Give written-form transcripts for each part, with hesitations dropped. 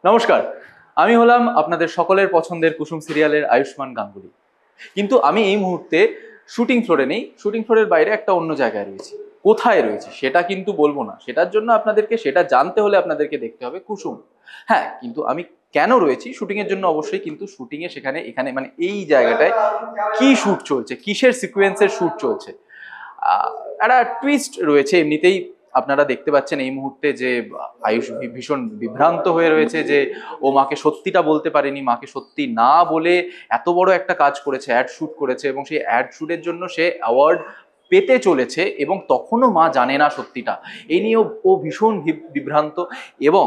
নমস্কার, আমি হলাম আপনাদের সকলের পছন্দের কুসুম সিরিয়ালের আয়ুষ্মান গাঙ্গুলি। কিন্তু আমি এই মুহূর্তে শুটিং ফ্লোরে নেই, শুটিং ফ্লোরের বাইরে একটা অন্য জায়গায় রয়েছি। কোথায় রয়েছে সেটা কিন্তু বলবো না, সেটার জন্য আপনাদেরকে সেটা জানতে হলে আপনাদেরকে দেখতে হবে কুসুম। হ্যাঁ, কিন্তু আমি কেন রয়েছি শুটিং এর জন্য অবশ্যই, কিন্তু শুটিং এ সেখানে এখানে মানে এই জায়গাটায় কি শুট চলছে, কিসের সিকোয়েন্সের শুট চলছে, একটা টুইস্ট রয়েছে। এমনিতেই আপনারা দেখতে পাচ্ছেন এই মুহূর্তে যে আয়ুষ ভীষণ বিভ্রান্ত হয়ে রয়েছে যে ও মাকে সত্যিটা বলতে পারেনি, মাকে সত্যি না বলে এত বড় একটা কাজ করেছে, অ্যাড শুট করেছে এবং সেই অ্যাড শুটের জন্য সে অ্যাওয়ার্ড পেতে চলেছে এবং তখনও মা জানে না সত্যিটা। এই নিয়ে ও ভীষণ বিভ্রান্ত। এবং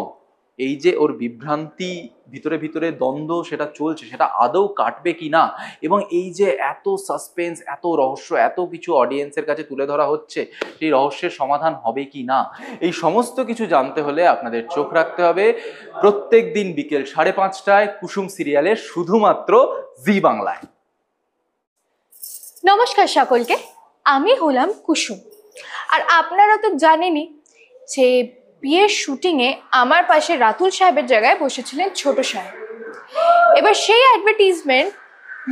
এই যে ওর বিভ্রান্তি, ভিতরে ভিতরে দ্বন্দ্ব সেটা চলছে, সেটা আদৌ কাটবে কি না, এবং এই যে এত সাসপেন্স, এত রহস্য, এত কিছু অডিয়েন্সের কাছে তুলে ধরা হচ্ছে, সেই রহস্যের সমাধান হবে কি না, এই সমস্ত কিছু জানতে হলে আপনাদের চোখ রাখতে হবে প্রত্যেক দিন বিকেল 5:30টায় কুসুম সিরিয়ালের শুধুমাত্র জি বাংলায়। নমস্কার সকলকে, আমি হলাম কুসুম। আর আপনারা তো জানেনই যে বিয়ের শুটিংয়ে আমার পাশে রাতুল সাহেবের জায়গায় বসেছিলেন ছোট সাহেব। এবার সেই অ্যাডভার্টিজমেন্ট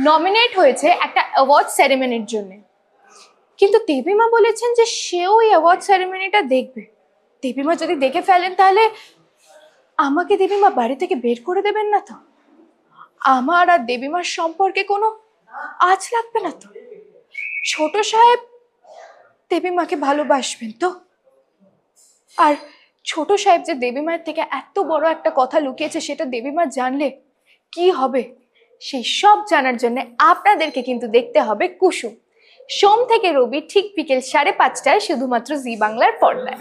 নমিনেট হয়েছে একটা অ্যাওয়ার্ড সেরেমনির জন্য, কিন্তু দেবীমা বলেছেন যে সেও ওই অ্যাওয়ার্ড সেরেমনিটা দেখবে। দেবীমা যদি দেখে ফেলেন তাহলে আমাকে দেবীমা বাড়ি থেকে বের করে দেবেন না তো? আমার আর দেবীমার সম্পর্কে কোনো আঁচ লাগবে না তো? ছোট সাহেব দেবীমাকে ভালোবাসবেন তো? আর ছোট সাহেব যে দেবীমায়ের থেকে এত বড় একটা কথা লুকিয়েছে সেটা দেবীমা জানলে কি হবে, সেই সব জানার জন্য আপনাদেরকে কিন্তু দেখতে হবে কুসুম, সোম থেকে রবি ঠিক বিকেল 5:30টায় শুধুমাত্র জি বাংলার পর্দায়।